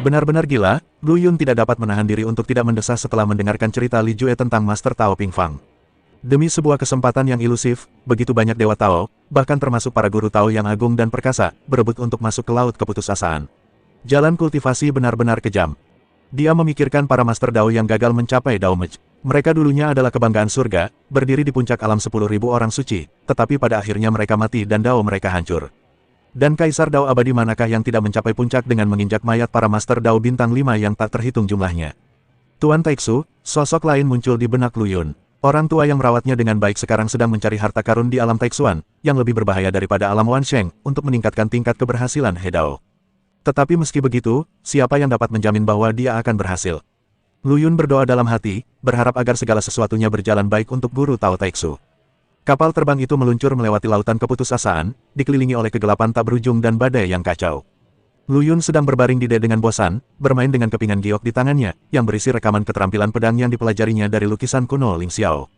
Benar-benar gila, Lu Yun tidak dapat menahan diri untuk tidak mendesah setelah mendengarkan cerita Li Jue tentang Master Tao Ping Fang. Demi sebuah kesempatan yang ilusif, begitu banyak Dewa Tao, bahkan termasuk para guru Tao yang agung dan perkasa, berebut untuk masuk ke laut keputusasaan. Jalan kultivasi benar-benar kejam. Dia memikirkan para Master Dao yang gagal mencapai Dao Mej. Mereka dulunya adalah kebanggaan surga, berdiri di puncak alam 10.000 orang suci, tetapi pada akhirnya mereka mati dan Dao mereka hancur. Dan Kaisar Dao abadi manakah yang tidak mencapai puncak dengan menginjak mayat para Master Dao bintang 5 yang tak terhitung jumlahnya. Tuan Taixu, sosok lain muncul di benak Lu Yun. Orang tua yang merawatnya dengan baik sekarang sedang mencari harta karun di alam Taixuan, yang lebih berbahaya daripada alam Wansheng, untuk meningkatkan tingkat keberhasilan He Dao. Tetapi meski begitu, siapa yang dapat menjamin bahwa dia akan berhasil? Lu Yun berdoa dalam hati, berharap agar segala sesuatunya berjalan baik untuk guru Tao Taixu. Kapal terbang itu meluncur melewati lautan keputusasaan, dikelilingi oleh kegelapan tak berujung dan badai yang kacau. Lu Yun sedang berbaring di dengan bosan, bermain dengan kepingan giok di tangannya, yang berisi rekaman keterampilan pedang yang dipelajarinya dari lukisan kuno Ling Xiao.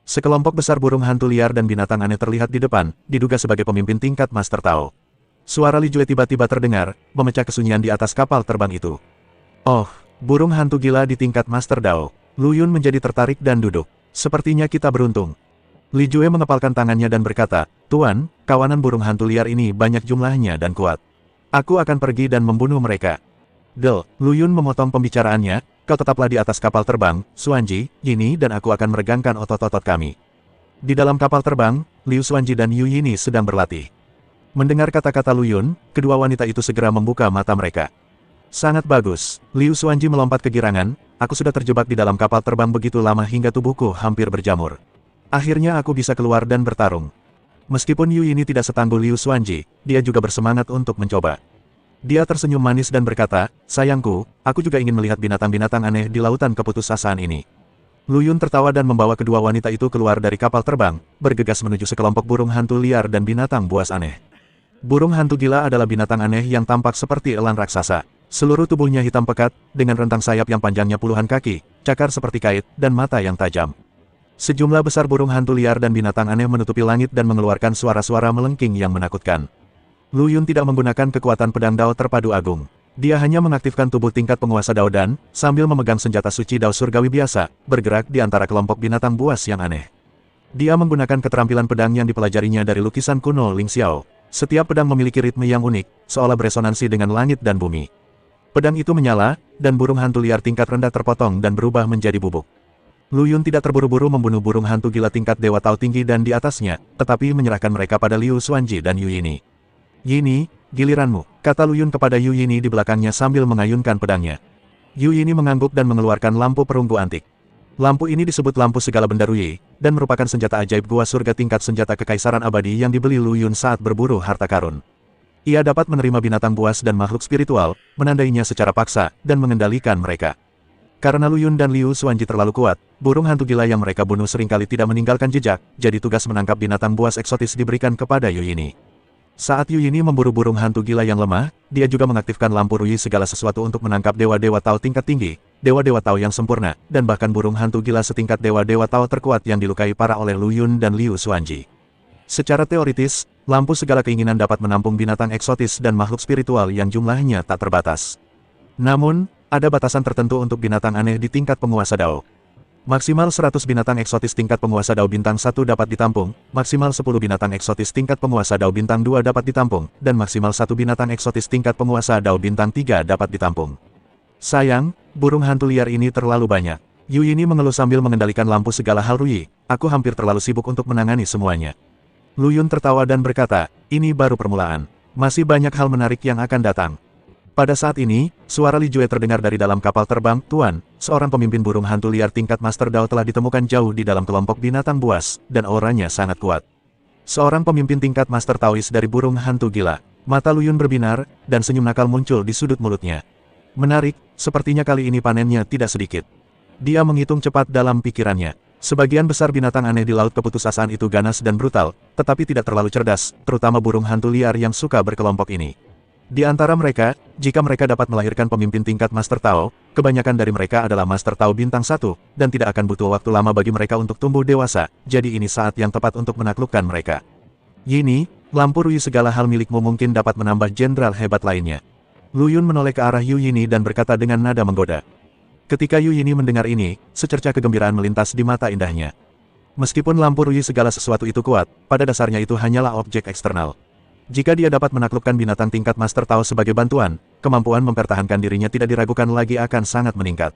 Sekelompok besar burung hantu liar dan binatang aneh terlihat di depan, diduga sebagai pemimpin tingkat Master Tao. Suara Li Jue tiba-tiba terdengar, memecah kesunyian di atas kapal terbang itu. Oh, burung hantu gila di tingkat Master Dao. Lu Yun menjadi tertarik dan duduk. Sepertinya kita beruntung. Li Jue mengepalkan tangannya dan berkata, Tuan, kawanan burung hantu liar ini banyak jumlahnya dan kuat. Aku akan pergi dan membunuh mereka. Lu Yun memotong pembicaraannya, kau tetaplah di atas kapal terbang, Xuanji, Yini dan aku akan meregangkan otot-otot kami. Di dalam kapal terbang, Liu Xuanji dan Yu Yini sedang berlatih. Mendengar kata-kata Lu Yun, kedua wanita itu segera membuka mata mereka. Sangat bagus, Liu Xuanji melompat kegirangan, aku sudah terjebak di dalam kapal terbang begitu lama hingga tubuhku hampir berjamur. Akhirnya aku bisa keluar dan bertarung. Meskipun Yu Yini tidak setangguh Liu Xuanji, dia juga bersemangat untuk mencoba. Dia tersenyum manis dan berkata, sayangku, aku juga ingin melihat binatang-binatang aneh di lautan keputusasaan ini. Lu Yun tertawa dan membawa kedua wanita itu keluar dari kapal terbang, bergegas menuju sekelompok burung hantu liar dan binatang buas aneh. Burung hantu gila adalah binatang aneh yang tampak seperti elang raksasa. Seluruh tubuhnya hitam pekat, dengan rentang sayap yang panjangnya puluhan kaki, cakar seperti kait, dan mata yang tajam. Sejumlah besar burung hantu liar dan binatang aneh menutupi langit dan mengeluarkan suara-suara melengking yang menakutkan. Lu Yun tidak menggunakan kekuatan pedang Dao terpadu agung. Dia hanya mengaktifkan tubuh tingkat penguasa Dao dan, sambil memegang senjata suci Dao surgawi biasa, bergerak di antara kelompok binatang buas yang aneh. Dia menggunakan keterampilan pedang yang dipelajarinya dari lukisan kuno Ling Xiao. Setiap pedang memiliki ritme yang unik, seolah beresonansi dengan langit dan bumi. Pedang itu menyala, dan burung hantu liar tingkat rendah terpotong dan berubah menjadi bubuk. Lu Yun tidak terburu-buru membunuh burung hantu gila tingkat Dewa Tao tinggi dan di atasnya, tetapi menyerahkan mereka pada Liu Xuanji dan Yu Yini. Yini, giliranmu, kata Lu Yun kepada Yu Yini di belakangnya sambil mengayunkan pedangnya. Yu Yini mengangguk dan mengeluarkan lampu perunggu antik. Lampu ini disebut lampu segala benda Ruyi, dan merupakan senjata ajaib gua surga tingkat senjata kekaisaran abadi yang dibeli Lu Yun saat berburu harta karun. Ia dapat menerima binatang buas dan makhluk spiritual, menandainya secara paksa, dan mengendalikan mereka. Karena Lu Yun dan Liu Xuanji terlalu kuat, burung hantu gila yang mereka bunuh seringkali tidak meninggalkan jejak, jadi tugas menangkap binatang buas eksotis diberikan kepada Yu Yini. Saat Yu Yini memburu burung hantu gila yang lemah, dia juga mengaktifkan lampu Ruyi segala sesuatu untuk menangkap dewa-dewa Tao tingkat tinggi, dewa-dewa Tao yang sempurna, dan bahkan burung hantu gila setingkat dewa-dewa Tao terkuat yang dilukai parah oleh Lu Yun dan Liu Xuanji. Secara teoritis, lampu segala keinginan dapat menampung binatang eksotis dan makhluk spiritual yang jumlahnya tak terbatas. Namun, ada batasan tertentu untuk binatang aneh di tingkat penguasa Dao. Maksimal 100 binatang eksotis tingkat penguasa Dao bintang 1 dapat ditampung, maksimal 10 binatang eksotis tingkat penguasa Dao bintang 2 dapat ditampung, dan maksimal 1 binatang eksotis tingkat penguasa Dao bintang 3 dapat ditampung. Sayang, burung hantu liar ini terlalu banyak. Yu Yini mengeluh sambil mengendalikan lampu segala hal Ruyi, aku hampir terlalu sibuk untuk menangani semuanya. Lu Yun tertawa dan berkata, ini baru permulaan. Masih banyak hal menarik yang akan datang. Pada saat ini, suara Li Jue terdengar dari dalam kapal terbang, Tuan, seorang pemimpin burung hantu liar tingkat Master Dao telah ditemukan jauh di dalam kelompok binatang buas, dan auranya sangat kuat. Seorang pemimpin tingkat Master Taois dari burung hantu gila. Mata Lu Yun berbinar, dan senyum nakal muncul di sudut mulutnya. Menarik, sepertinya kali ini panennya tidak sedikit. Dia menghitung cepat dalam pikirannya. Sebagian besar binatang aneh di laut keputusasaan itu ganas dan brutal, tetapi tidak terlalu cerdas, terutama burung hantu liar yang suka berkelompok ini. Di antara mereka, jika mereka dapat melahirkan pemimpin tingkat Master Tao, kebanyakan dari mereka adalah Master Tao bintang 1, dan tidak akan butuh waktu lama bagi mereka untuk tumbuh dewasa, jadi ini saat yang tepat untuk menaklukkan mereka. Yini, lampu Ruyi segala hal milikmu mungkin dapat menambah jenderal hebat lainnya. Lu Yun menoleh ke arah Yu Yini dan berkata dengan nada menggoda. Ketika Yu Yini mendengar ini, secerca kegembiraan melintas di mata indahnya. Meskipun lampu ruyi segala sesuatu itu kuat, pada dasarnya itu hanyalah objek eksternal. Jika dia dapat menaklukkan binatang tingkat Master Tao sebagai bantuan, kemampuan mempertahankan dirinya tidak diragukan lagi akan sangat meningkat.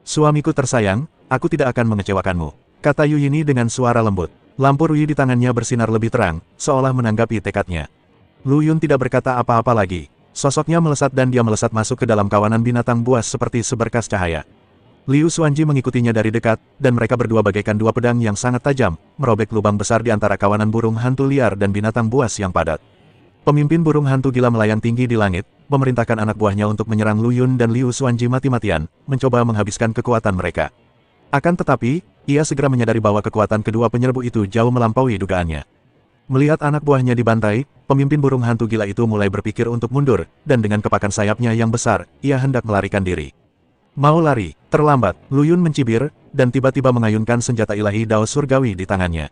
Suamiku tersayang, aku tidak akan mengecewakanmu, kata Yu Yini dengan suara lembut. Lampu ruyi di tangannya bersinar lebih terang, seolah menanggapi tekadnya. Lu Yun tidak berkata apa-apa lagi. Sosoknya melesat dan dia melesat masuk ke dalam kawanan binatang buas seperti seberkas cahaya. Liu Xuanji mengikutinya dari dekat, dan mereka berdua bagaikan dua pedang yang sangat tajam, merobek lubang besar di antara kawanan burung hantu liar dan binatang buas yang padat. Pemimpin burung hantu gila melayang tinggi di langit, memerintahkan anak buahnya untuk menyerang Lu Yun dan Liu Xuanji mati-matian, mencoba menghabiskan kekuatan mereka. Akan tetapi, ia segera menyadari bahwa kekuatan kedua penyerbu itu jauh melampaui dugaannya. Melihat anak buahnya dibantai, pemimpin burung hantu gila itu mulai berpikir untuk mundur, dan dengan kepakan sayapnya yang besar, ia hendak melarikan diri. Mau lari, terlambat, Lu Yun mencibir, dan tiba-tiba mengayunkan senjata ilahi Dao Surgawi di tangannya.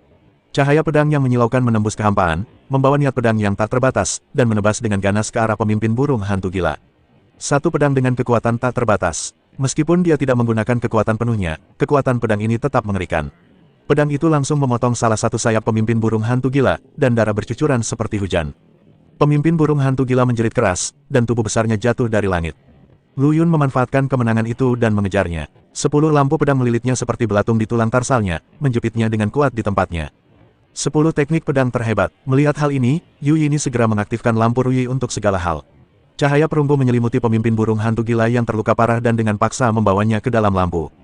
Cahaya pedang yang menyilaukan menembus kehampaan, membawa niat pedang yang tak terbatas, dan menebas dengan ganas ke arah pemimpin burung hantu gila. Satu pedang dengan kekuatan tak terbatas. Meskipun dia tidak menggunakan kekuatan penuhnya, kekuatan pedang ini tetap mengerikan. Pedang itu langsung memotong salah satu sayap pemimpin burung hantu gila, dan darah bercucuran seperti hujan. Pemimpin burung hantu gila menjerit keras, dan tubuh besarnya jatuh dari langit. Lu Yun memanfaatkan kemenangan itu dan mengejarnya. 10 lampu pedang melilitnya seperti belatung di tulang tarsalnya, menjepitnya dengan kuat di tempatnya. 10 teknik pedang terhebat. Melihat hal ini, Yu Yini segera mengaktifkan lampu ruyi untuk segala hal. Cahaya perunggu menyelimuti pemimpin burung hantu gila yang terluka parah dan dengan paksa membawanya ke dalam lampu.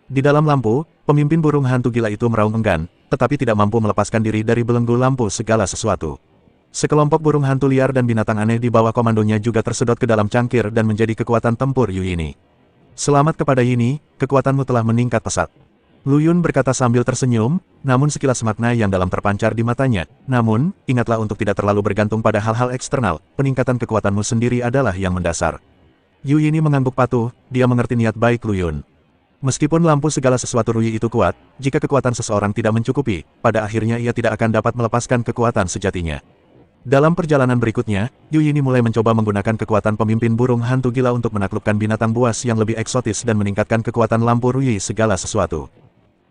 Di dalam lampu, pemimpin burung hantu gila itu meraung enggan, tetapi tidak mampu melepaskan diri dari belenggu lampu segala sesuatu. Sekelompok burung hantu liar dan binatang aneh di bawah komandonya juga tersedot ke dalam cangkir dan menjadi kekuatan tempur Yu Yini. Selamat kepada Yini, kekuatanmu telah meningkat pesat. Lu Yun berkata sambil tersenyum, namun sekilas makna yang dalam terpancar di matanya. Namun, ingatlah untuk tidak terlalu bergantung pada hal-hal eksternal, peningkatan kekuatanmu sendiri adalah yang mendasar. Yu Yini mengangguk patuh, dia mengerti niat baik Lu Yun. Meskipun lampu segala sesuatu ruyi itu kuat, jika kekuatan seseorang tidak mencukupi, pada akhirnya ia tidak akan dapat melepaskan kekuatan sejatinya. Dalam perjalanan berikutnya, Yu Yini mulai mencoba menggunakan kekuatan pemimpin burung hantu gila untuk menaklukkan binatang buas yang lebih eksotis dan meningkatkan kekuatan lampu ruyi segala sesuatu.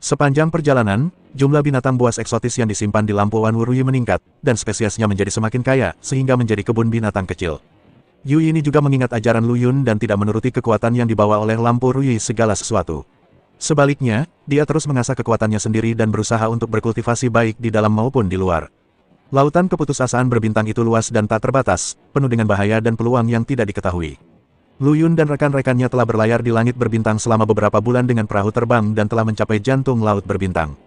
Sepanjang perjalanan, jumlah binatang buas eksotis yang disimpan di lampu Wan Wuruyi meningkat, dan spesiesnya menjadi semakin kaya, sehingga menjadi kebun binatang kecil. Yu Yini juga mengingat ajaran Lu Yun dan tidak menuruti kekuatan yang dibawa oleh lampu ruyi segala sesuatu. Sebaliknya, dia terus mengasah kekuatannya sendiri dan berusaha untuk berkultivasi baik di dalam maupun di luar. Lautan keputusasaan berbintang itu luas dan tak terbatas, penuh dengan bahaya dan peluang yang tidak diketahui. Lu Yun dan rekan-rekannya telah berlayar di langit berbintang selama beberapa bulan dengan perahu terbang dan telah mencapai jantung laut berbintang.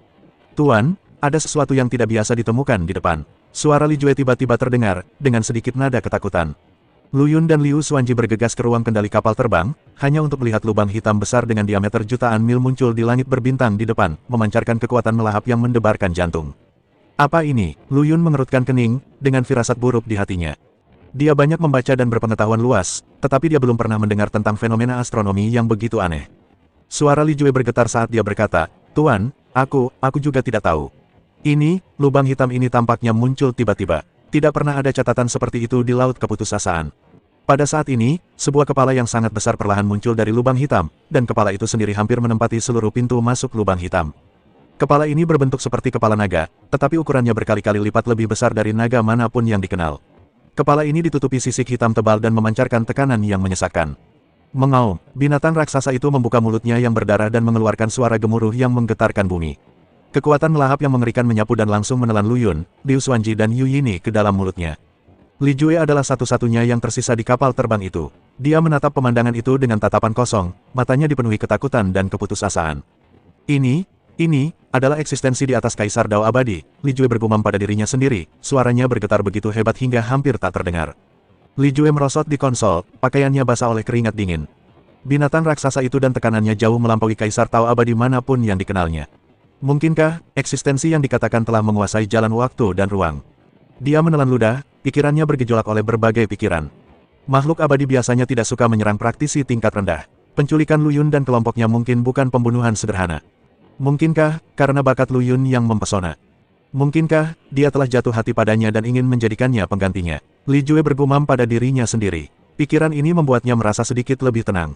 Tuan, ada sesuatu yang tidak biasa ditemukan di depan. Suara Li Jue tiba-tiba terdengar, dengan sedikit nada ketakutan. Lu Yun dan Liu Xuanji bergegas ke ruang kendali kapal terbang, hanya untuk melihat lubang hitam besar dengan diameter jutaan mil muncul di langit berbintang di depan, memancarkan kekuatan melahap yang mendebarkan jantung. Apa ini? Lu Yun mengerutkan kening, dengan firasat buruk di hatinya. Dia banyak membaca dan berpengetahuan luas, tetapi dia belum pernah mendengar tentang fenomena astronomi yang begitu aneh. Suara Li Jue bergetar saat dia berkata, Tuan, aku juga tidak tahu. Ini, lubang hitam ini tampaknya muncul tiba-tiba. Tidak pernah ada catatan seperti itu di laut keputusasaan. Pada saat ini, sebuah kepala yang sangat besar perlahan muncul dari lubang hitam, dan kepala itu sendiri hampir menempati seluruh pintu masuk lubang hitam. Kepala ini berbentuk seperti kepala naga, tetapi ukurannya berkali-kali lipat lebih besar dari naga manapun yang dikenal. Kepala ini ditutupi sisik hitam tebal dan memancarkan tekanan yang menyesakkan. Mengaum, binatang raksasa itu membuka mulutnya yang berdarah dan mengeluarkan suara gemuruh yang menggetarkan bumi. Kekuatan melahap yang mengerikan menyapu dan langsung menelan Lu Yun, Liu Xuanji dan Yu Yini ke dalam mulutnya. Li Jue adalah satu-satunya yang tersisa di kapal terbang itu. Dia menatap pemandangan itu dengan tatapan kosong, matanya dipenuhi ketakutan dan keputusasaan. Ini adalah eksistensi di atas Kaisar Dao Abadi, Li Jue bergumam pada dirinya sendiri, suaranya bergetar begitu hebat hingga hampir tak terdengar. Li Jue merosot di konsol, pakaiannya basah oleh keringat dingin. Binatang raksasa itu dan tekanannya jauh melampaui Kaisar Dao Abadi manapun yang dikenalnya. Mungkinkah, eksistensi yang dikatakan telah menguasai jalan waktu dan ruang? Dia menelan ludah, pikirannya bergejolak oleh berbagai pikiran. Makhluk abadi biasanya tidak suka menyerang praktisi tingkat rendah. Penculikan Lu Yun dan kelompoknya mungkin bukan pembunuhan sederhana. Mungkinkah, karena bakat Lu Yun yang mempesona? Mungkinkah, dia telah jatuh hati padanya dan ingin menjadikannya penggantinya? Li Jue bergumam pada dirinya sendiri. Pikiran ini membuatnya merasa sedikit lebih tenang.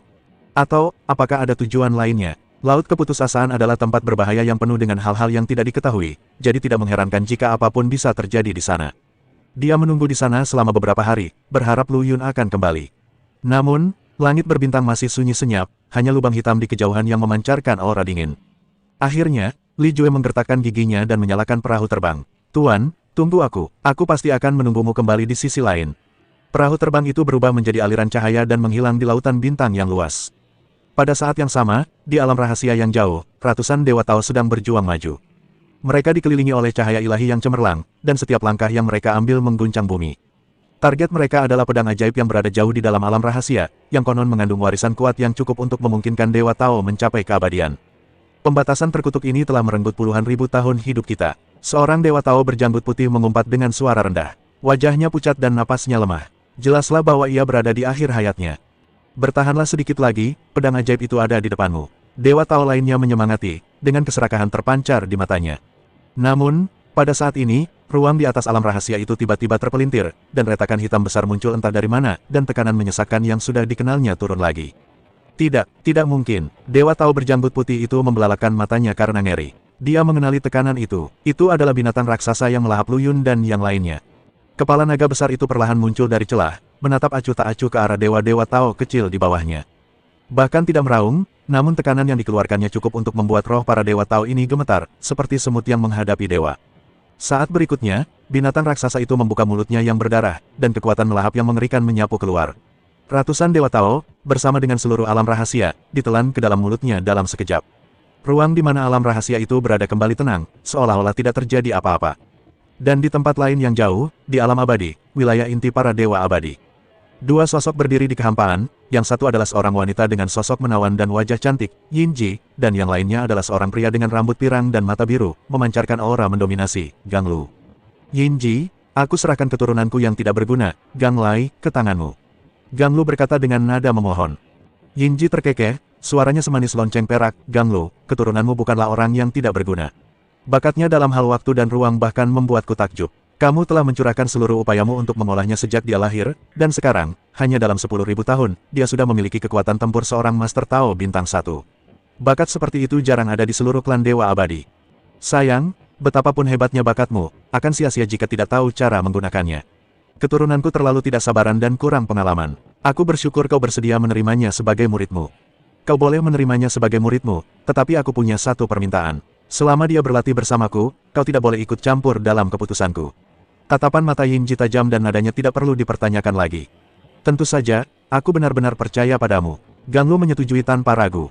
Atau, apakah ada tujuan lainnya? Laut keputusasaan adalah tempat berbahaya yang penuh dengan hal-hal yang tidak diketahui, jadi tidak mengherankan jika apapun bisa terjadi di sana. Dia menunggu di sana selama beberapa hari, berharap Lu Yun akan kembali. Namun, langit berbintang masih sunyi senyap, hanya lubang hitam di kejauhan yang memancarkan aura dingin. Akhirnya, Li Jue menggertakkan giginya dan menyalakan perahu terbang. Tuan, tunggu aku pasti akan menunggumu kembali di sisi lain. Perahu terbang itu berubah menjadi aliran cahaya dan menghilang di lautan bintang yang luas. Pada saat yang sama, di alam rahasia yang jauh, ratusan Dewa Tao sedang berjuang maju. Mereka dikelilingi oleh cahaya ilahi yang cemerlang, dan setiap langkah yang mereka ambil mengguncang bumi. Target mereka adalah pedang ajaib yang berada jauh di dalam alam rahasia, yang konon mengandung warisan kuat yang cukup untuk memungkinkan Dewa Tao mencapai keabadian. Pembatasan terkutuk ini telah merenggut puluhan ribu tahun hidup kita. Seorang Dewa Tao berjanggut putih mengumpat dengan suara rendah. Wajahnya pucat dan napasnya lemah. Jelaslah bahwa ia berada di akhir hayatnya. Bertahanlah sedikit lagi, pedang ajaib itu ada di depanmu. Dewa Tao lainnya menyemangati, dengan keserakahan terpancar di matanya. Namun, pada saat ini, ruang di atas alam rahasia itu tiba-tiba terpelintir, dan retakan hitam besar muncul entah dari mana, dan tekanan menyesakkan yang sudah dikenalnya turun lagi. Tidak mungkin. Dewa Tao berjanggut putih itu membelalakan matanya karena ngeri. Dia mengenali tekanan itu. Itu adalah binatang raksasa yang melahap Lu Yun dan yang lainnya. Kepala naga besar itu perlahan muncul dari celah, menatap acuh tak acuh ke arah dewa-dewa Tao kecil di bawahnya. Bahkan tidak meraung, namun tekanan yang dikeluarkannya cukup untuk membuat roh para dewa Tao ini gemetar, seperti semut yang menghadapi dewa. Saat berikutnya, binatang raksasa itu membuka mulutnya yang berdarah, dan kekuatan melahap yang mengerikan menyapu keluar. Ratusan dewa Tao, bersama dengan seluruh alam rahasia, ditelan ke dalam mulutnya dalam sekejap. Ruang di mana alam rahasia itu berada kembali tenang, seolah-olah tidak terjadi apa-apa. Dan di tempat lain yang jauh, di alam abadi, wilayah inti para dewa abadi. Dua sosok berdiri di kehampaan, yang satu adalah seorang wanita dengan sosok menawan dan wajah cantik, Yin Ji, dan yang lainnya adalah seorang pria dengan rambut pirang dan mata biru, memancarkan aura mendominasi, Gang Lu. Yin Ji, aku serahkan keturunanku yang tidak berguna, Gang Lai, ke tanganmu. Gang Lu berkata dengan nada memohon. Yin Ji terkekeh, suaranya semanis lonceng perak, Gang Lu, keturunanmu bukanlah orang yang tidak berguna. Bakatnya dalam hal waktu dan ruang bahkan membuatku takjub. Kamu telah mencurahkan seluruh upayamu untuk mengolahnya sejak dia lahir, dan sekarang, hanya dalam 10.000 tahun, dia sudah memiliki kekuatan tempur seorang Master Tao Bintang 1. Bakat seperti itu jarang ada di seluruh klan Dewa Abadi. Sayang, betapapun hebatnya bakatmu, akan sia-sia jika tidak tahu cara menggunakannya. Keturunanku terlalu tidak sabaran dan kurang pengalaman. Aku bersyukur kau bersedia menerimanya sebagai muridmu. Kau boleh menerimanya sebagai muridmu, tetapi aku punya satu permintaan. Selama dia berlatih bersamaku, kau tidak boleh ikut campur dalam keputusanku. Tatapan mata Yin Ji tajam dan nadanya tidak perlu dipertanyakan lagi. Tentu saja, aku benar-benar percaya padamu. Gang Lu menyetujui tanpa ragu.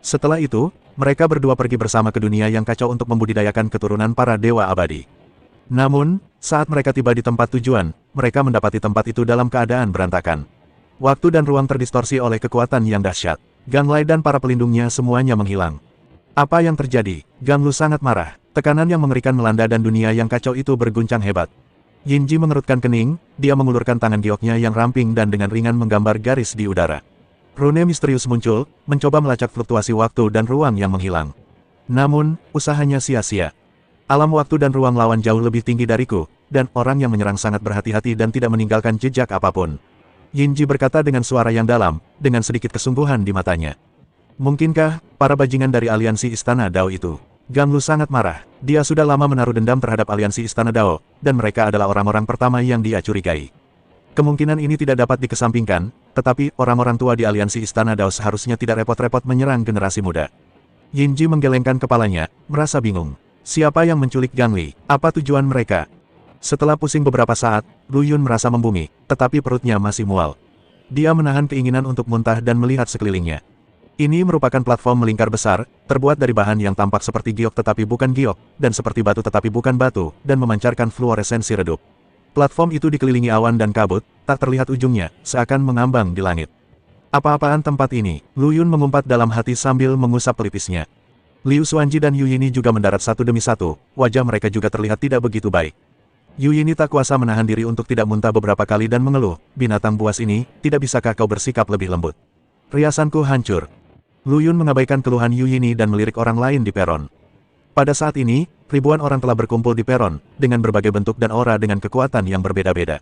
Setelah itu, mereka berdua pergi bersama ke dunia yang kacau untuk membudidayakan keturunan para dewa abadi. Namun, saat mereka tiba di tempat tujuan, mereka mendapati tempat itu dalam keadaan berantakan. Waktu dan ruang terdistorsi oleh kekuatan yang dahsyat. Gang Lai dan para pelindungnya semuanya menghilang. Apa yang terjadi? Gang Lu sangat marah. Tekanan yang mengerikan melanda dan dunia yang kacau itu berguncang hebat. Yin Ji mengerutkan kening, dia mengulurkan tangan gioknya yang ramping dan dengan ringan menggambar garis di udara. Rune misterius muncul, mencoba melacak fluktuasi waktu dan ruang yang menghilang. Namun, usahanya sia-sia. Alam waktu dan ruang lawan jauh lebih tinggi dariku, dan orang yang menyerang sangat berhati-hati dan tidak meninggalkan jejak apapun. Yin Ji berkata dengan suara yang dalam, dengan sedikit kesungguhan di matanya. Mungkinkah, para bajingan dari aliansi Istana Dao itu? Gang Lu sangat marah. Dia sudah lama menaruh dendam terhadap aliansi Istana Dao, dan mereka adalah orang-orang pertama yang dia curigai. Kemungkinan ini tidak dapat dikesampingkan, tetapi orang-orang tua di aliansi Istana Dao seharusnya tidak repot-repot menyerang generasi muda. Yin Ji menggelengkan kepalanya, merasa bingung. Siapa yang menculik Gang Li? Apa tujuan mereka? Setelah pusing beberapa saat, Lu Yun merasa membumi, tetapi perutnya masih mual. Dia menahan keinginan untuk muntah dan melihat sekelilingnya. Ini merupakan platform melingkar besar, terbuat dari bahan yang tampak seperti giok tetapi bukan giok, dan seperti batu tetapi bukan batu, dan memancarkan fluoresensi redup. Platform itu dikelilingi awan dan kabut, tak terlihat ujungnya, seakan mengambang di langit. Apa-apaan tempat ini? Lu Yun mengumpat dalam hati sambil mengusap pelipisnya. Liu Xuanji dan Yu Yini juga mendarat satu demi satu, wajah mereka juga terlihat tidak begitu baik. Yu Yini tak kuasa menahan diri untuk tidak muntah beberapa kali dan mengeluh, binatang buas ini, tidak bisakah kau bersikap lebih lembut? Riasanku hancur. Lu Yun mengabaikan keluhan Yu Yini dan melirik orang lain di peron. Pada saat ini, ribuan orang telah berkumpul di peron, dengan berbagai bentuk dan aura dengan kekuatan yang berbeda-beda.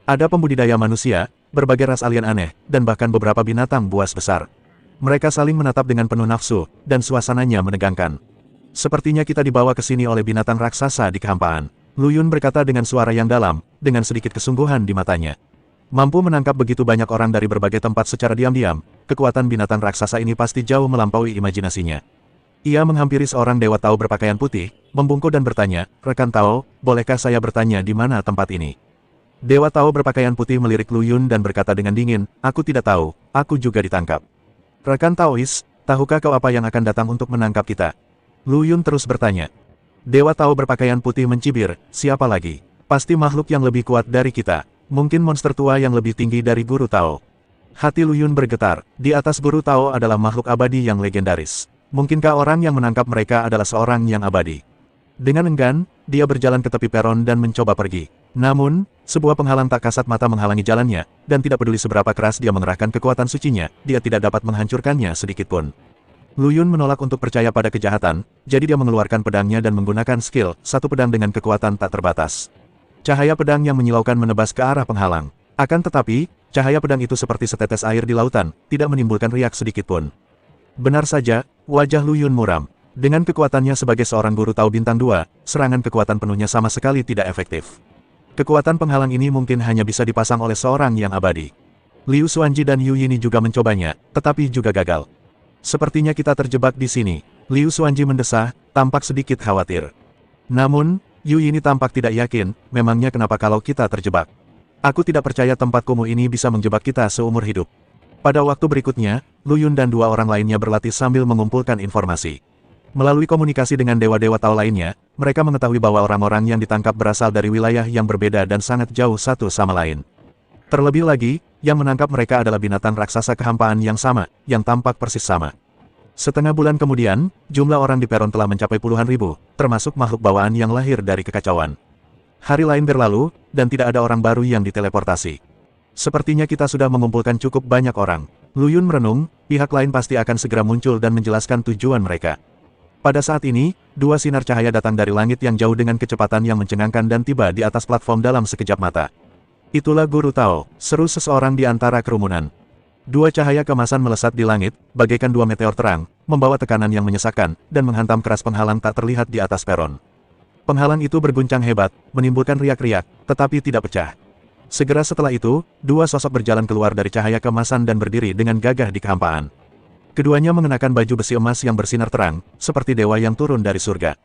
Ada pembudidaya manusia, berbagai ras alien aneh, dan bahkan beberapa binatang buas besar. Mereka saling menatap dengan penuh nafsu, dan suasananya menegangkan. Sepertinya kita dibawa ke sini oleh binatang raksasa di kehampaan. Lu Yun berkata dengan suara yang dalam, dengan sedikit kesungguhan di matanya. Mampu menangkap begitu banyak orang dari berbagai tempat secara diam-diam, kekuatan binatang raksasa ini pasti jauh melampaui imajinasinya. Ia menghampiri seorang dewa Tao berpakaian putih, membungkuk dan bertanya, "Rekan Tao, bolehkah saya bertanya di mana tempat ini?" Dewa Tao berpakaian putih melirik Lu Yun dan berkata dengan dingin, "Aku tidak tahu, aku juga ditangkap." "Rekan Taois, tahukah kau apa yang akan datang untuk menangkap kita?" Lu Yun terus bertanya. Dewa Tao berpakaian putih mencibir, "Siapa lagi? Pasti makhluk yang lebih kuat dari kita. Mungkin monster tua yang lebih tinggi dari Guru Tao." Hati Lu Yun bergetar. Di atas Guru Tao adalah makhluk abadi yang legendaris. Mungkinkah orang yang menangkap mereka adalah seorang yang abadi? Dengan enggan, dia berjalan ke tepi peron dan mencoba pergi. Namun, sebuah penghalang tak kasat mata menghalangi jalannya, dan tidak peduli seberapa keras dia mengerahkan kekuatan sucinya, dia tidak dapat menghancurkannya sedikitpun. Lu Yun menolak untuk percaya pada kejahatan, jadi dia mengeluarkan pedangnya dan menggunakan skill, satu pedang dengan kekuatan tak terbatas. Cahaya pedang yang menyilaukan menebas ke arah penghalang. Akan tetapi, cahaya pedang itu seperti setetes air di lautan, tidak menimbulkan riak sedikitpun. Benar saja, wajah Lu Yun muram. Dengan kekuatannya sebagai seorang guru Tao bintang 2, serangan kekuatan penuhnya sama sekali tidak efektif. Kekuatan penghalang ini mungkin hanya bisa dipasang oleh seorang yang abadi. Liu Xuanji dan Yu Yini juga mencobanya, tetapi juga gagal. "Sepertinya kita terjebak di sini," Liu Xuanji mendesah, tampak sedikit khawatir. Namun, Yu Yini tampak tidak yakin, "Memangnya kenapa kalau kita terjebak? Aku tidak percaya tempat kumuh ini bisa menjebak kita seumur hidup." Pada waktu berikutnya, Lu Yun dan dua orang lainnya berlatih sambil mengumpulkan informasi. Melalui komunikasi dengan dewa-dewa Tao lainnya, mereka mengetahui bahwa orang-orang yang ditangkap berasal dari wilayah yang berbeda dan sangat jauh satu sama lain. Terlebih lagi, yang menangkap mereka adalah binatang raksasa kehampaan yang sama, yang tampak persis sama. Setengah bulan kemudian, jumlah orang di peron telah mencapai puluhan ribu, termasuk makhluk bawaan yang lahir dari kekacauan. Hari lain berlalu, dan tidak ada orang baru yang diteleportasi. "Sepertinya kita sudah mengumpulkan cukup banyak orang." Lu Yun merenung, pihak lain pasti akan segera muncul dan menjelaskan tujuan mereka. Pada saat ini, dua sinar cahaya datang dari langit yang jauh dengan kecepatan yang mencengangkan dan tiba di atas platform dalam sekejap mata. "Itulah Guru Tao," seru seseorang di antara kerumunan. Dua cahaya kemasan melesat di langit, bagaikan dua meteor terang, membawa tekanan yang menyesakkan, dan menghantam keras penghalang tak terlihat di atas peron. Penghalang itu berguncang hebat, menimbulkan riak-riak, tetapi tidak pecah. Segera setelah itu, dua sosok berjalan keluar dari cahaya kemasan dan berdiri dengan gagah di kehampaan. Keduanya mengenakan baju besi emas yang bersinar terang, seperti dewa yang turun dari surga.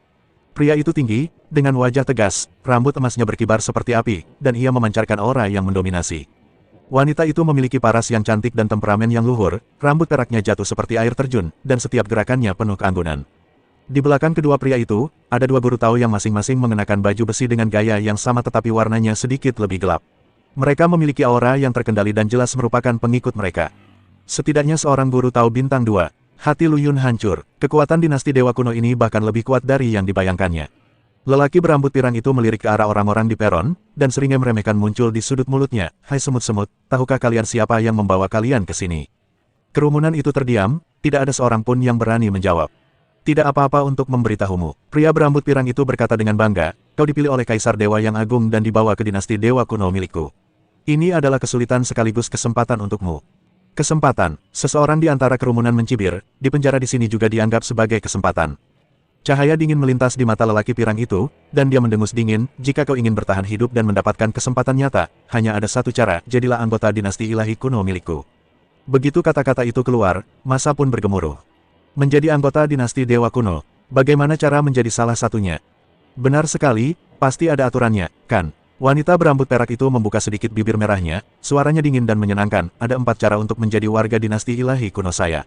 Pria itu tinggi, dengan wajah tegas, rambut emasnya berkibar seperti api, dan ia memancarkan aura yang mendominasi. Wanita itu memiliki paras yang cantik dan temperamen yang luhur, rambut peraknya jatuh seperti air terjun, dan setiap gerakannya penuh keanggunan. Di belakang kedua pria itu, ada dua guru Tao yang masing-masing mengenakan baju besi dengan gaya yang sama tetapi warnanya sedikit lebih gelap. Mereka memiliki aura yang terkendali dan jelas merupakan pengikut mereka. Setidaknya seorang guru Tao bintang 2, hati Lu Yun hancur, kekuatan dinasti Dewa Kuno ini bahkan lebih kuat dari yang dibayangkannya. Lelaki berambut pirang itu melirik ke arah orang-orang di peron, dan seringnya meremehkan muncul di sudut mulutnya, "Hai semut-semut, tahukah kalian siapa yang membawa kalian ke sini?" Kerumunan itu terdiam, tidak ada seorang pun yang berani menjawab. "Tidak apa-apa untuk memberitahumu," pria berambut pirang itu berkata dengan bangga, "kau dipilih oleh Kaisar Dewa yang agung dan dibawa ke dinasti Dewa Kuno milikku. Ini adalah kesulitan sekaligus kesempatan untukmu." Kesempatan, seseorang di antara kerumunan mencibir, di penjara di sini juga dianggap sebagai kesempatan. Cahaya dingin melintas di mata lelaki pirang itu, dan dia mendengus dingin, "Jika kau ingin bertahan hidup dan mendapatkan kesempatan nyata, hanya ada satu cara, jadilah anggota dinasti ilahi kuno milikku." Begitu kata-kata itu keluar, massa pun bergemuruh. Menjadi anggota dinasti Dewa Kuno, bagaimana cara menjadi salah satunya? Benar sekali, pasti ada aturannya, kan? Wanita berambut perak itu membuka sedikit bibir merahnya, suaranya dingin dan menyenangkan, "Ada 4 cara untuk menjadi warga dinasti ilahi kuno saya.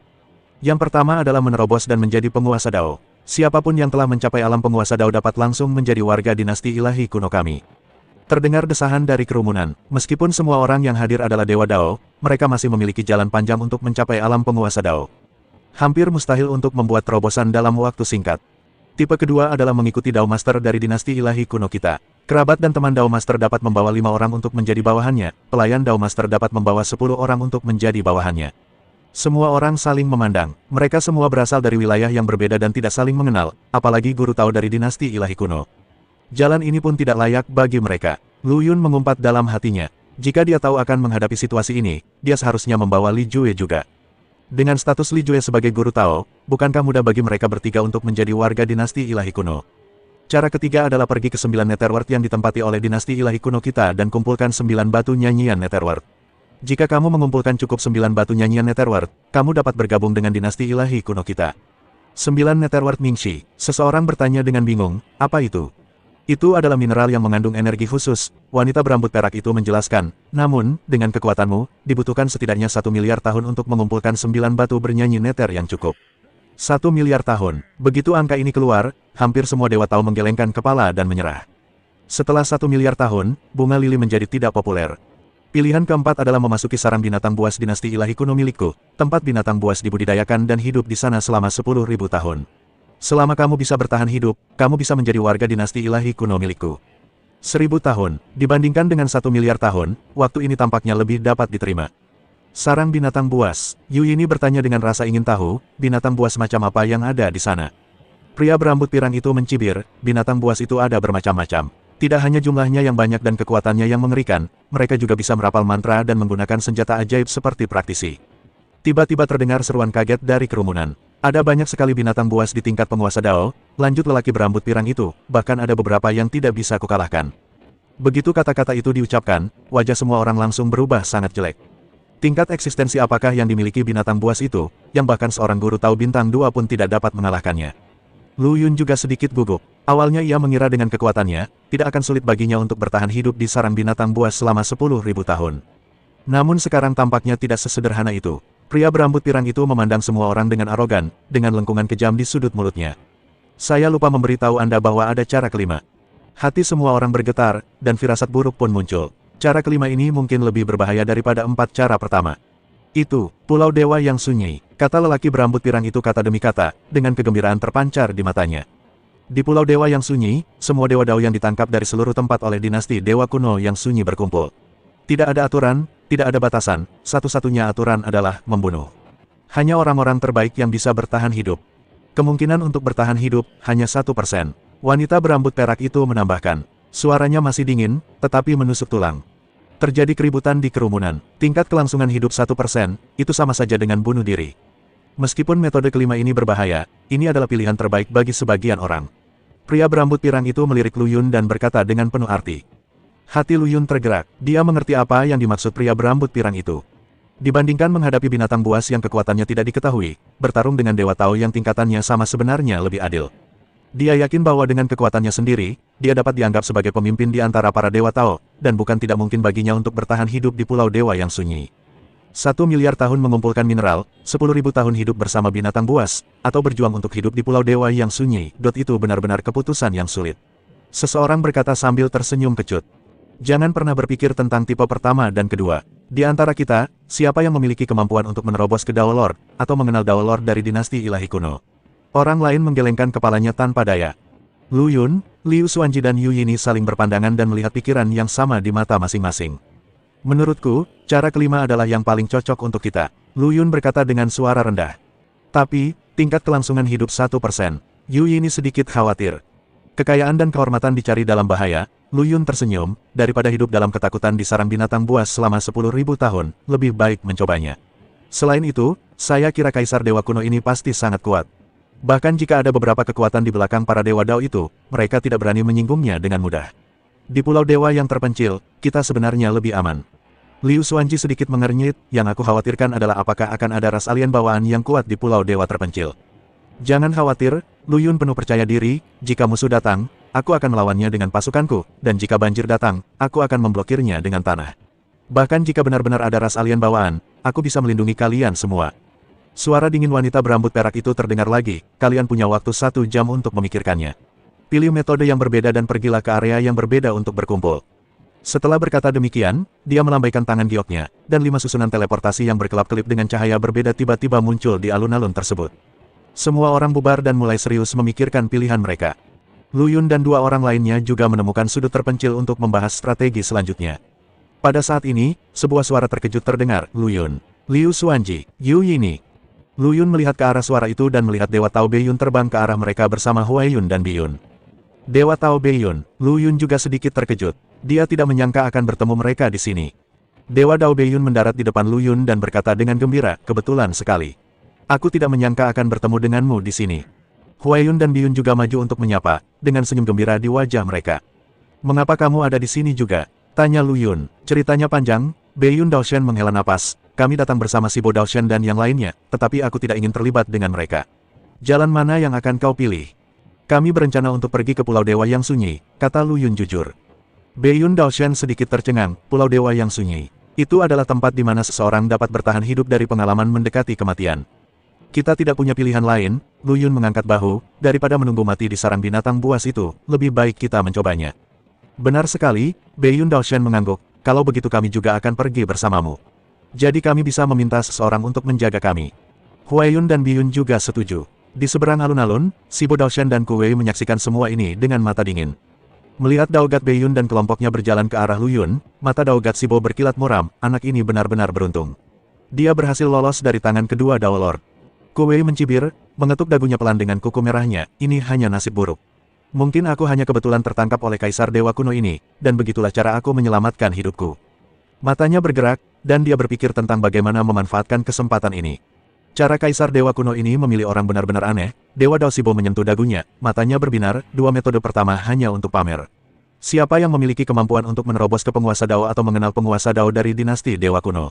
Yang pertama adalah menerobos dan menjadi penguasa Dao. Siapapun yang telah mencapai alam penguasa Dao dapat langsung menjadi warga dinasti ilahi kuno kami." Terdengar desahan dari kerumunan, meskipun semua orang yang hadir adalah Dewa Dao, mereka masih memiliki jalan panjang untuk mencapai alam penguasa Dao. Hampir mustahil untuk membuat terobosan dalam waktu singkat. Tipe kedua adalah mengikuti Dao Master dari dinasti ilahi kuno kita. Kerabat dan teman Dao Master dapat membawa 5 orang untuk menjadi bawahannya, pelayan Dao Master dapat membawa 10 orang untuk menjadi bawahannya. Semua orang saling memandang, mereka semua berasal dari wilayah yang berbeda dan tidak saling mengenal, apalagi guru Tao dari dinasti ilahi kuno. Jalan ini pun tidak layak bagi mereka. Lu Yun mengumpat dalam hatinya. Jika dia tahu akan menghadapi situasi ini, dia seharusnya membawa Li Jue juga. Dengan status Li Jue sebagai guru Tao, bukankah mudah bagi mereka bertiga untuk menjadi warga dinasti ilahi kuno? Cara ketiga adalah pergi ke 9 Netherworld yang ditempati oleh dinasti ilahi kuno kita dan kumpulkan 9 batu nyanyian Netherworld. Jika kamu mengumpulkan cukup 9 batu nyanyian Netherworld, kamu dapat bergabung dengan dinasti ilahi kuno kita. 9 Netherworld Mingxi, seseorang bertanya dengan bingung, apa itu? Itu adalah mineral yang mengandung energi khusus, wanita berambut perak itu menjelaskan. Namun, dengan kekuatanmu, dibutuhkan setidaknya 1 miliar tahun untuk mengumpulkan 9 batu bernyanyi Nether yang cukup. 1 miliar tahun. Begitu angka ini keluar, hampir semua dewa Tao menggelengkan kepala dan menyerah. Setelah 1 miliar tahun, bunga lili menjadi tidak populer. Pilihan keempat adalah memasuki sarang binatang buas dinasti ilahi kuno milikku, tempat binatang buas dibudidayakan dan hidup di sana selama 10.000 tahun. Selama kamu bisa bertahan hidup, kamu bisa menjadi warga dinasti ilahi kuno milikku. 1000 tahun, dibandingkan dengan 1 miliar tahun, waktu ini tampaknya lebih dapat diterima. Sarang binatang buas, Yu Yini bertanya dengan rasa ingin tahu, binatang buas macam apa yang ada di sana. Pria berambut pirang itu mencibir, binatang buas itu ada bermacam-macam. Tidak hanya jumlahnya yang banyak dan kekuatannya yang mengerikan, mereka juga bisa merapal mantra dan menggunakan senjata ajaib seperti praktisi. Tiba-tiba terdengar seruan kaget dari kerumunan. Ada banyak sekali binatang buas di tingkat penguasa Dao, lanjut lelaki berambut pirang itu, bahkan ada beberapa yang tidak bisa kukalahkan. Begitu kata-kata itu diucapkan, wajah semua orang langsung berubah sangat jelek. Tingkat eksistensi apakah yang dimiliki binatang buas itu, yang bahkan seorang guru Tao bintang 2 pun tidak dapat mengalahkannya. Lu Yun juga sedikit gugup. Awalnya ia mengira dengan kekuatannya, tidak akan sulit baginya untuk bertahan hidup di sarang binatang buas selama 10.000 tahun. Namun sekarang tampaknya tidak sesederhana itu. Pria berambut pirang itu memandang semua orang dengan arogan, dengan lengkungan kejam di sudut mulutnya. Saya lupa memberitahu Anda bahwa ada cara kelima. Hati semua orang bergetar, dan firasat buruk pun muncul. Cara kelima ini mungkin lebih berbahaya daripada 4 cara pertama. Itu, Pulau Dewa yang Sunyi, kata lelaki berambut pirang itu kata demi kata, dengan kegembiraan terpancar di matanya. Di Pulau Dewa yang Sunyi, semua dewa Dao yang ditangkap dari seluruh tempat oleh dinasti Dewa kuno yang sunyi berkumpul. Tidak ada aturan, tidak ada batasan, satu-satunya aturan adalah membunuh. Hanya orang-orang terbaik yang bisa bertahan hidup. Kemungkinan untuk bertahan hidup hanya 1%. Wanita berambut perak itu menambahkan. Suaranya masih dingin, tetapi menusuk tulang. Terjadi keributan di kerumunan. Tingkat kelangsungan hidup 1%, itu sama saja dengan bunuh diri. Meskipun metode kelima ini berbahaya, ini adalah pilihan terbaik bagi sebagian orang. Pria berambut pirang itu melirik Lu Yun dan berkata dengan penuh arti. Hati Lu Yun tergerak, dia mengerti apa yang dimaksud pria berambut pirang itu. Dibandingkan menghadapi binatang buas yang kekuatannya tidak diketahui, bertarung dengan dewa Tao yang tingkatannya sama sebenarnya lebih adil. Dia yakin bahwa dengan kekuatannya sendiri, dia dapat dianggap sebagai pemimpin di antara para dewa Tao, dan bukan tidak mungkin baginya untuk bertahan hidup di Pulau Dewa yang Sunyi. 1 miliar tahun mengumpulkan mineral, 10.000 tahun hidup bersama binatang buas, atau berjuang untuk hidup di Pulau Dewa yang Sunyi. Itu benar-benar keputusan yang sulit. Seseorang berkata sambil tersenyum kecut. Jangan pernah berpikir tentang tipe pertama dan kedua. Di antara kita, siapa yang memiliki kemampuan untuk menerobos ke Dao Lord, atau mengenal Dao Lord dari dinasti ilahi kuno? Orang lain menggelengkan kepalanya tanpa daya. Lu Yun, Liu Xuanji dan Yu Yini saling berpandangan dan melihat pikiran yang sama di mata masing-masing. Menurutku, cara kelima adalah yang paling cocok untuk kita. Lu Yun berkata dengan suara rendah. Tapi, tingkat kelangsungan hidup 1%. Yu Yini sedikit khawatir. Kekayaan dan kehormatan dicari dalam bahaya. Lu Yun tersenyum, daripada hidup dalam ketakutan di sarang binatang buas selama 10.000 tahun, lebih baik mencobanya. Selain itu, saya kira Kaisar Dewa kuno ini pasti sangat kuat. Bahkan jika ada beberapa kekuatan di belakang para dewa Dao itu, mereka tidak berani menyinggungnya dengan mudah. Di Pulau Dewa yang terpencil, kita sebenarnya lebih aman. Liu Xuanji sedikit mengernyit, yang aku khawatirkan adalah apakah akan ada ras alien bawaan yang kuat di Pulau Dewa terpencil. Jangan khawatir, Lu Yun penuh percaya diri, jika musuh datang, aku akan melawannya dengan pasukanku, dan jika banjir datang, aku akan memblokirnya dengan tanah. Bahkan jika benar-benar ada ras alien bawaan, aku bisa melindungi kalian semua. Suara dingin wanita berambut perak itu terdengar lagi, kalian punya waktu 1 jam untuk memikirkannya. Pilih metode yang berbeda dan pergilah ke area yang berbeda untuk berkumpul. Setelah berkata demikian, dia melambaikan tangan gioknya, dan 5 susunan teleportasi yang berkelap-kelip dengan cahaya berbeda tiba-tiba muncul di alun-alun tersebut. Semua orang bubar dan mulai serius memikirkan pilihan mereka. Lu Yun dan 2 orang lainnya juga menemukan sudut terpencil untuk membahas strategi selanjutnya. Pada saat ini, sebuah suara terkejut terdengar, Lu Yun, Liu Xuanji, Yu Yini. Lu Yun melihat ke arah suara itu dan melihat Dewa Tao Beiyun terbang ke arah mereka bersama Huai Yun dan Biyun. Dewa Tao Beiyun, Lu Yun juga sedikit terkejut. Dia tidak menyangka akan bertemu mereka di sini. Dewa Dao Beiyun mendarat di depan Lu Yun dan berkata dengan gembira, kebetulan sekali. Aku tidak menyangka akan bertemu denganmu di sini. Huayun dan Biyun juga maju untuk menyapa, dengan senyum gembira di wajah mereka. Mengapa kamu ada di sini juga? Tanya Lu Yun. Ceritanya panjang, Beiyun Daoshen menghela napas. Kami datang bersama Shibo Daoshen dan yang lainnya, tetapi aku tidak ingin terlibat dengan mereka. Jalan mana yang akan kau pilih? Kami berencana untuk pergi ke Pulau Dewa yang Sunyi, kata Lu Yun jujur. Beiyun Daoshen sedikit tercengang, Pulau Dewa yang Sunyi. Itu adalah tempat di mana seseorang dapat bertahan hidup dari pengalaman mendekati kematian. Kita tidak punya pilihan lain, Lu Yun mengangkat bahu, daripada menunggu mati di sarang binatang buas itu, lebih baik kita mencobanya. Benar sekali, Beiyun Daoshen mengangguk, kalau begitu kami juga akan pergi bersamamu. Jadi kami bisa meminta seseorang untuk menjaga kami. Huayun dan Biyun juga setuju. Di seberang alun-alun, Shibo Daoshen dan Kuwei menyaksikan semua ini dengan mata dingin. Melihat Daogat Beiyun dan kelompoknya berjalan ke arah Lu Yun, mata Daogat Shibo berkilat muram, anak ini benar-benar beruntung. Dia berhasil lolos dari tangan kedua Dao Lord. Kuwei mencibir, mengetuk dagunya pelan dengan kuku merahnya, ini hanya nasib buruk. Mungkin aku hanya kebetulan tertangkap oleh Kaisar Dewa Kuno ini, dan begitulah cara aku menyelamatkan hidupku. Matanya bergerak, dan dia berpikir tentang bagaimana memanfaatkan kesempatan ini. Cara Kaisar Dewa Kuno ini memilih orang benar-benar aneh. Dewa Dao Shibo menyentuh dagunya, matanya berbinar, dua metode pertama hanya untuk pamer. Siapa yang memiliki kemampuan untuk menerobos ke penguasa Dao atau mengenal penguasa Dao dari dinasti Dewa Kuno?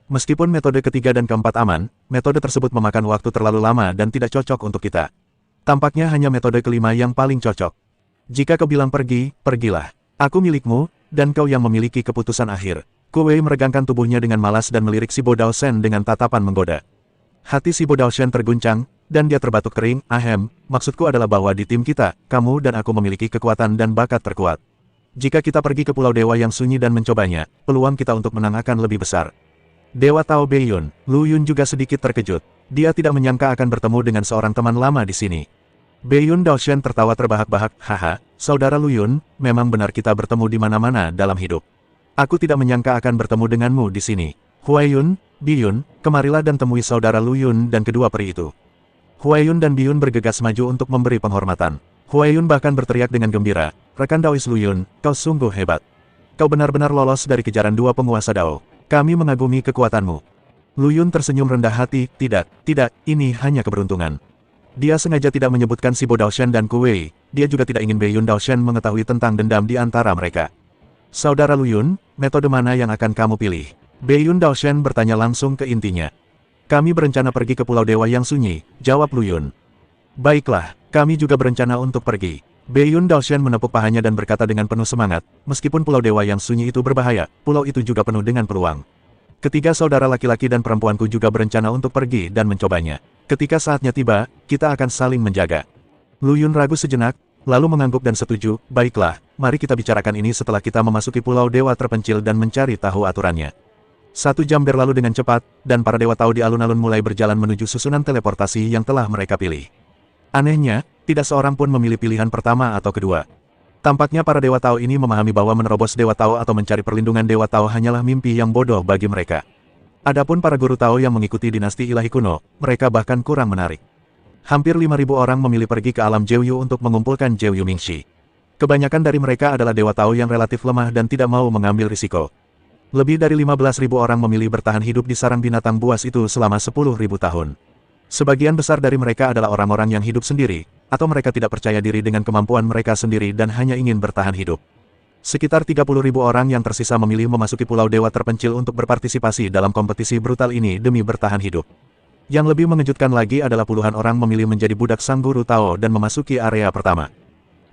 Meskipun metode ketiga dan keempat aman, metode tersebut memakan waktu terlalu lama dan tidak cocok untuk kita. Tampaknya hanya metode kelima yang paling cocok. Jika kau bilang pergi, pergilah. Aku milikmu, dan kau yang memiliki keputusan akhir. Kuwei meregangkan tubuhnya dengan malas dan melirik Shibo Daoshen dengan tatapan menggoda. Hati Shibo Daoshen terguncang, dan dia terbatuk kering, ahem, maksudku adalah bahwa di tim kita, kamu dan aku memiliki kekuatan dan bakat terkuat. Jika kita pergi ke Pulau Dewa yang Sunyi dan mencobanya, peluang kita untuk menang akan lebih besar. Dewa Tao Beiyun, Lu Yun juga sedikit terkejut. Dia tidak menyangka akan bertemu dengan seorang teman lama di sini. Beiyun Daoshen tertawa terbahak-bahak, haha, saudara Lu Yun, memang benar kita bertemu di mana-mana dalam hidup. Aku tidak menyangka akan bertemu denganmu di sini. Huayun, Biyun, kemarilah dan temui saudara Lu Yun dan kedua peri itu. Huayun dan Biyun bergegas maju untuk memberi penghormatan. Huayun bahkan berteriak dengan gembira, rekan Daois Lu Yun, kau sungguh hebat. Kau benar-benar lolos dari kejaran dua penguasa Dao. Kami mengagumi kekuatanmu. Lu Yun tersenyum rendah hati, tidak, ini hanya keberuntungan. Dia sengaja tidak menyebutkan Shibo Daoshen dan Kuwei, dia juga tidak ingin Beiyun Daoshen mengetahui tentang dendam di antara mereka. Saudara Lu Yun, metode mana yang akan kamu pilih? Beiyun Daoshen bertanya langsung ke intinya. Kami berencana pergi ke Pulau Dewa yang Sunyi, jawab Lu Yun. Baiklah, kami juga berencana untuk pergi. Beiyun Daoshen menepuk pahanya dan berkata dengan penuh semangat, meskipun Pulau Dewa yang Sunyi itu berbahaya, pulau itu juga penuh dengan peluang. Ketiga saudara laki-laki dan perempuanku juga berencana untuk pergi dan mencobanya. Ketika saatnya tiba, kita akan saling menjaga. Lu Yun ragu sejenak, lalu mengangguk dan setuju, baiklah, mari kita bicarakan ini setelah kita memasuki Pulau Dewa terpencil dan mencari tahu aturannya. 1 jam berlalu dengan cepat, dan para Dewa Tao di alun-alun mulai berjalan menuju susunan teleportasi yang telah mereka pilih. Anehnya, tidak seorang pun memilih pilihan pertama atau kedua. Tampaknya para Dewa Tao ini memahami bahwa menerobos Dewa Tao atau mencari perlindungan Dewa Tao hanyalah mimpi yang bodoh bagi mereka. Adapun para guru Tao yang mengikuti dinasti ilahi kuno, mereka bahkan kurang menarik. Hampir 5.000 orang memilih pergi ke alam Jiuyu untuk mengumpulkan Jiuyu Mingxi. Kebanyakan dari mereka adalah Dewa Tao yang relatif lemah dan tidak mau mengambil risiko. Lebih dari 15.000 orang memilih bertahan hidup di sarang binatang buas itu selama 10.000 tahun. Sebagian besar dari mereka adalah orang-orang yang hidup sendiri, atau mereka tidak percaya diri dengan kemampuan mereka sendiri dan hanya ingin bertahan hidup. Sekitar 30.000 orang yang tersisa memilih memasuki Pulau Dewa terpencil untuk berpartisipasi dalam kompetisi brutal ini demi bertahan hidup. Yang lebih mengejutkan lagi adalah puluhan orang memilih menjadi budak sang guru Tao dan memasuki area pertama.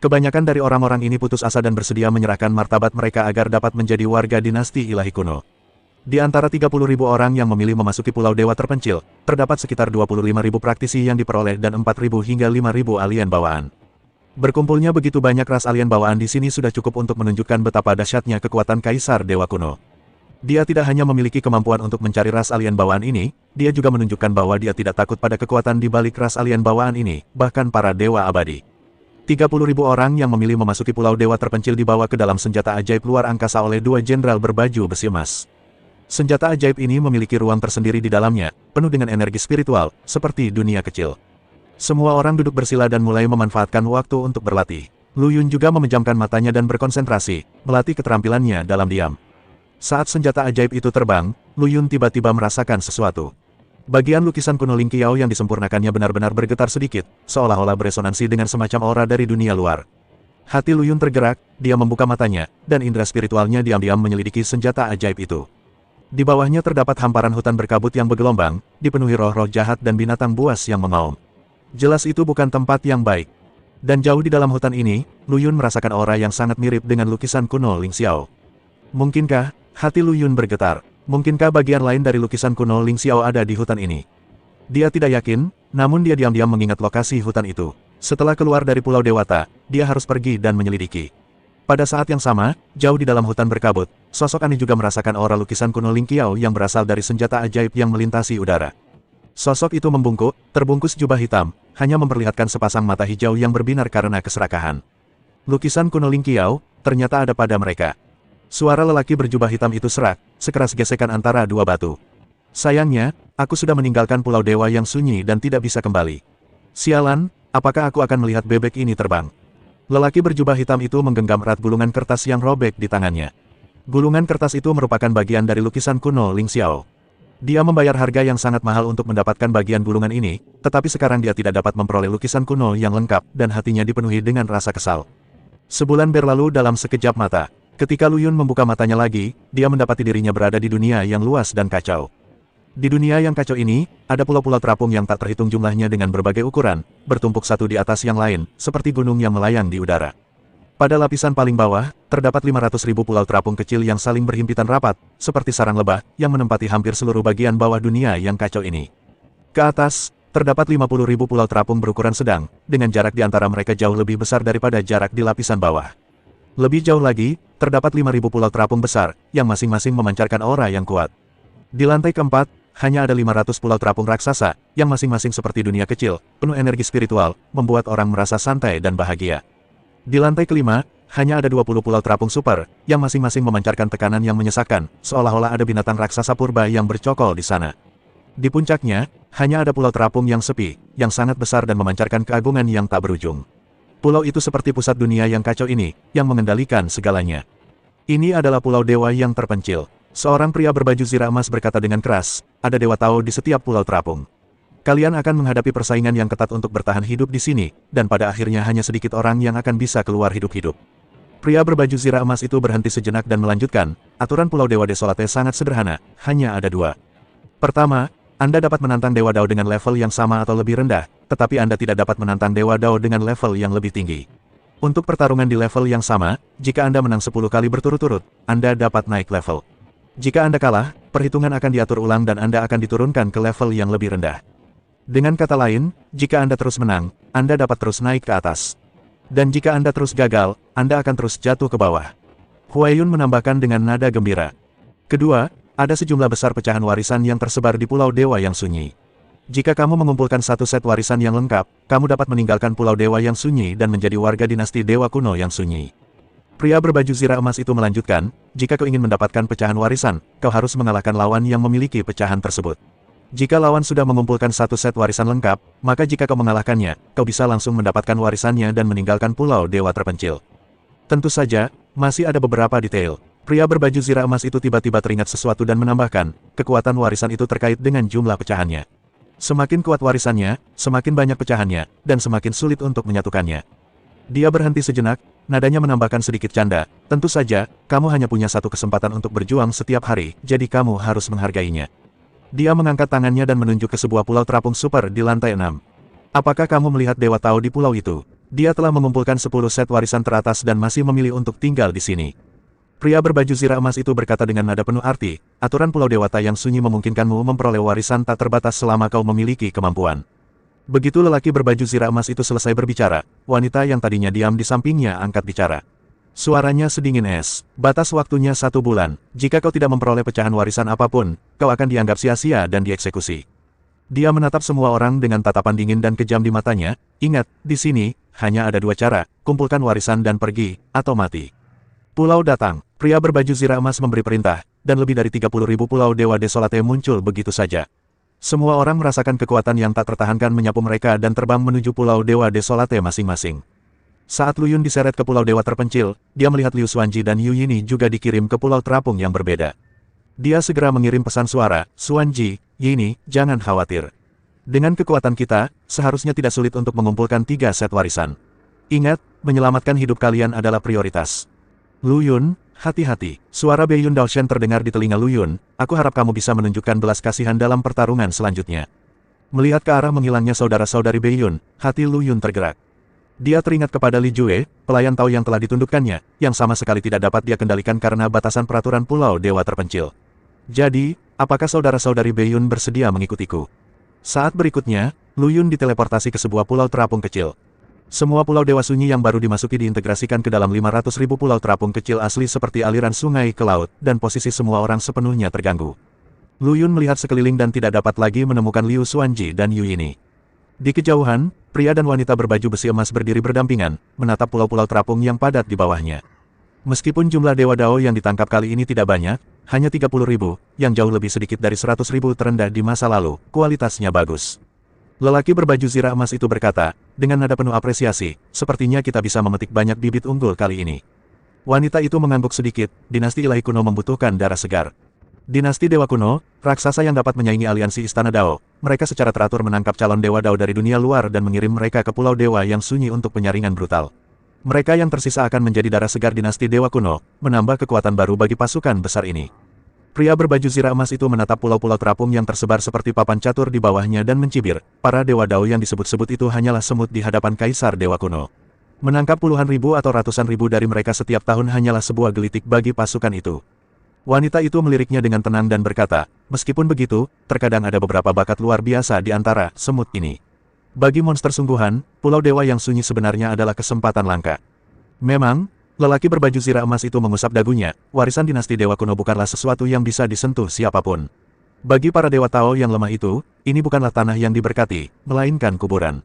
Kebanyakan dari orang-orang ini putus asa dan bersedia menyerahkan martabat mereka agar dapat menjadi warga dinasti ilahi kuno. Di antara 30.000 orang yang memilih memasuki Pulau Dewa terpencil, terdapat sekitar 25.000 praktisi yang diperoleh dan 4.000 hingga 5.000 alien bawaan. Berkumpulnya begitu banyak ras alien bawaan di sini sudah cukup untuk menunjukkan betapa dahsyatnya kekuatan Kaisar Dewa Kuno. Dia tidak hanya memiliki kemampuan untuk mencari ras alien bawaan ini, dia juga menunjukkan bahwa dia tidak takut pada kekuatan di balik ras alien bawaan ini, bahkan para dewa abadi. 30.000 orang yang memilih memasuki Pulau Dewa terpencil dibawa ke dalam senjata ajaib luar angkasa oleh 2 jenderal berbaju besi emas. Senjata ajaib ini memiliki ruang tersendiri di dalamnya, penuh dengan energi spiritual, seperti dunia kecil. Semua orang duduk bersila dan mulai memanfaatkan waktu untuk berlatih. Lu Yun juga memejamkan matanya dan berkonsentrasi, melatih keterampilannya dalam diam. Saat senjata ajaib itu terbang, Lu Yun tiba-tiba merasakan sesuatu. Bagian lukisan kuno Ling Qiao yang disempurnakannya benar-benar bergetar sedikit, seolah-olah beresonansi dengan semacam aura dari dunia luar. Hati Lu Yun tergerak, dia membuka matanya, dan indera spiritualnya diam-diam menyelidiki senjata ajaib itu. Di bawahnya terdapat hamparan hutan berkabut yang bergelombang, dipenuhi roh-roh jahat dan binatang buas yang mengaum. Jelas itu bukan tempat yang baik. Dan jauh di dalam hutan ini, Lu Yun merasakan aura yang sangat mirip dengan lukisan kuno Ling Xiao. Mungkinkah, hati Lu Yun bergetar, mungkinkah bagian lain dari lukisan kuno Ling Xiao ada di hutan ini? Dia tidak yakin, namun dia diam-diam mengingat lokasi hutan itu. Setelah keluar dari Pulau Dewata, dia harus pergi dan menyelidiki. Pada saat yang sama, jauh di dalam hutan berkabut, sosok aneh juga merasakan aura lukisan kuno Ling Qiao yang berasal dari senjata ajaib yang melintasi udara. Sosok itu membungkuk, terbungkus jubah hitam, hanya memperlihatkan sepasang mata hijau yang berbinar karena keserakahan. Lukisan kuno Ling Qiao, ternyata ada pada mereka. Suara lelaki berjubah hitam itu serak, sekeras gesekan antara dua batu. Sayangnya, aku sudah meninggalkan Pulau Dewa yang sunyi dan tidak bisa kembali. Sialan, apakah aku akan melihat bebek ini terbang? Lelaki berjubah hitam itu menggenggam erat gulungan kertas yang robek di tangannya. Gulungan kertas itu merupakan bagian dari lukisan kuno Ling Xiao. Dia membayar harga yang sangat mahal untuk mendapatkan bagian gulungan ini, tetapi sekarang dia tidak dapat memperoleh lukisan kuno yang lengkap dan hatinya dipenuhi dengan rasa kesal. Sebulan berlalu dalam sekejap mata. Ketika Lu Yun membuka matanya lagi, dia mendapati dirinya berada di dunia yang luas dan kacau. Di dunia yang kacau ini, ada pulau-pulau terapung yang tak terhitung jumlahnya dengan berbagai ukuran, bertumpuk satu di atas yang lain, seperti gunung yang melayang di udara. Pada lapisan paling bawah, terdapat 500.000 pulau terapung kecil yang saling berhimpitan rapat, seperti sarang lebah, yang menempati hampir seluruh bagian bawah dunia yang kacau ini. Ke atas, terdapat 50.000 pulau terapung berukuran sedang, dengan jarak di antara mereka jauh lebih besar daripada jarak di lapisan bawah. Lebih jauh lagi, terdapat 5.000 pulau terapung besar, yang masing-masing memancarkan aura yang kuat. Di lantai keempat, hanya ada 500 pulau terapung raksasa, yang masing-masing seperti dunia kecil, penuh energi spiritual, membuat orang merasa santai dan bahagia. Di lantai kelima, hanya ada 20 pulau terapung super, yang masing-masing memancarkan tekanan yang menyesakkan, seolah-olah ada binatang raksasa purba yang bercokol di sana. Di puncaknya, hanya ada pulau terapung yang sepi, yang sangat besar dan memancarkan keagungan yang tak berujung. Pulau itu seperti pusat dunia yang kacau ini, yang mengendalikan segalanya. Ini adalah Pulau Dewa yang terpencil. Seorang pria berbaju zirah emas berkata dengan keras, ada Dewa Tao di setiap pulau terapung. Kalian akan menghadapi persaingan yang ketat untuk bertahan hidup di sini, dan pada akhirnya hanya sedikit orang yang akan bisa keluar hidup-hidup. Pria berbaju zirah emas itu berhenti sejenak dan melanjutkan, aturan Pulau Dewa Desolate sangat sederhana, hanya ada dua. Pertama, Anda dapat menantang Dewa Dao dengan level yang sama atau lebih rendah, tetapi Anda tidak dapat menantang Dewa Dao dengan level yang lebih tinggi. Untuk pertarungan di level yang sama, jika Anda menang 10 kali berturut-turut, Anda dapat naik level. Jika Anda kalah, perhitungan akan diatur ulang dan Anda akan diturunkan ke level yang lebih rendah. Dengan kata lain, jika Anda terus menang, Anda dapat terus naik ke atas. Dan jika Anda terus gagal, Anda akan terus jatuh ke bawah. Huayun menambahkan dengan nada gembira. Kedua, ada sejumlah besar pecahan warisan yang tersebar di Pulau Dewa yang sunyi. Jika kamu mengumpulkan satu set warisan yang lengkap, kamu dapat meninggalkan Pulau Dewa yang sunyi dan menjadi warga dinasti Dewa kuno yang sunyi. Pria berbaju zirah emas itu melanjutkan, jika kau ingin mendapatkan pecahan warisan, kau harus mengalahkan lawan yang memiliki pecahan tersebut. Jika lawan sudah mengumpulkan satu set warisan lengkap, maka jika kau mengalahkannya, kau bisa langsung mendapatkan warisannya dan meninggalkan Pulau Dewa terpencil. Tentu saja, masih ada beberapa detail. Pria berbaju zirah emas itu tiba-tiba teringat sesuatu dan menambahkan, kekuatan warisan itu terkait dengan jumlah pecahannya. Semakin kuat warisannya, semakin banyak pecahannya, dan semakin sulit untuk menyatukannya. Dia berhenti sejenak, nadanya menambahkan sedikit canda, tentu saja, kamu hanya punya satu kesempatan untuk berjuang setiap hari, jadi kamu harus menghargainya. Dia mengangkat tangannya dan menunjuk ke sebuah pulau terapung super di lantai 6. Apakah kamu melihat Dewa Tao di pulau itu? Dia telah mengumpulkan 10 set warisan teratas dan masih memilih untuk tinggal di sini. Pria berbaju zirah emas itu berkata dengan nada penuh arti, aturan Pulau Dewata yang sunyi memungkinkanmu memperoleh warisan tak terbatas selama kau memiliki kemampuan. Begitu lelaki berbaju zirah emas itu selesai berbicara, wanita yang tadinya diam di sampingnya angkat bicara. Suaranya sedingin es, batas waktunya 1 bulan, jika kau tidak memperoleh pecahan warisan apapun, kau akan dianggap sia-sia dan dieksekusi. Dia menatap semua orang dengan tatapan dingin dan kejam di matanya, ingat, di sini, hanya ada 2 cara, kumpulkan warisan dan pergi, atau mati. Pulau datang, pria berbaju zirah emas memberi perintah, dan lebih dari 30.000 pulau Dewa Desolate muncul begitu saja. Semua orang merasakan kekuatan yang tak tertahankan menyapu mereka dan terbang menuju Pulau Dewa Desolate masing-masing. Saat Lu Yun diseret ke Pulau Dewa Terpencil, dia melihat Liu Xuanji dan Yu Yini juga dikirim ke Pulau Terapung yang berbeda. Dia segera mengirim pesan suara, "Xuanji, Yini, jangan khawatir. Dengan kekuatan kita, seharusnya tidak sulit untuk mengumpulkan 3 set warisan. Ingat, menyelamatkan hidup kalian adalah prioritas." "Lu Yun, hati-hati." Suara Bei Yun Daoshen terdengar di telinga Lu Yun, "Aku harap kamu bisa menunjukkan belas kasihan dalam pertarungan selanjutnya." Melihat ke arah menghilangnya saudara-saudari Bei Yun, hati Lu Yun tergerak. Dia teringat kepada Li Jue, pelayan Tao yang telah ditundukkannya, yang sama sekali tidak dapat dia kendalikan karena batasan peraturan Pulau Dewa Terpencil. Jadi, apakah saudara-saudari Bei Yun bersedia mengikutiku? Saat berikutnya, Lu Yun diteleportasi ke sebuah pulau terapung kecil. Semua pulau Dewa Sunyi yang baru dimasuki diintegrasikan ke dalam 500.000 pulau terapung kecil asli seperti aliran sungai ke laut, dan posisi semua orang sepenuhnya terganggu. Lu Yun melihat sekeliling dan tidak dapat lagi menemukan Liu Xuanji dan Yu Yini. Di kejauhan, pria dan wanita berbaju besi emas berdiri berdampingan, menatap pulau-pulau terapung yang padat di bawahnya. Meskipun jumlah Dewa Dao yang ditangkap kali ini tidak banyak, hanya 30.000, yang jauh lebih sedikit dari 100.000 terendah di masa lalu, kualitasnya bagus. Lelaki berbaju zirah emas itu berkata, dengan nada penuh apresiasi, "Sepertinya kita bisa memetik banyak bibit unggul kali ini." Wanita itu mengangguk sedikit, dinasti ilahi kuno membutuhkan darah segar. Dinasti Dewa Kuno, raksasa yang dapat menyaingi aliansi Istana Dao, mereka secara teratur menangkap calon Dewa Dao dari dunia luar dan mengirim mereka ke Pulau Dewa yang sunyi untuk penyaringan brutal. Mereka yang tersisa akan menjadi darah segar dinasti Dewa Kuno, menambah kekuatan baru bagi pasukan besar ini. Pria berbaju zirah emas itu menatap pulau-pulau terapung yang tersebar seperti papan catur di bawahnya dan mencibir, para Dewa Dao yang disebut-sebut itu hanyalah semut di hadapan Kaisar Dewa Kuno. Menangkap puluhan ribu atau ratusan ribu dari mereka setiap tahun hanyalah sebuah gelitik bagi pasukan itu. Wanita itu meliriknya dengan tenang dan berkata, "Meskipun begitu, terkadang ada beberapa bakat luar biasa di antara semut ini. Bagi monster sungguhan, Pulau Dewa yang sunyi sebenarnya adalah kesempatan langka." Memang, lelaki berbaju zirah emas itu mengusap dagunya, warisan dinasti Dewa Kuno bukanlah sesuatu yang bisa disentuh siapapun. Bagi para Dewa Tao yang lemah itu, ini bukanlah tanah yang diberkati, melainkan kuburan.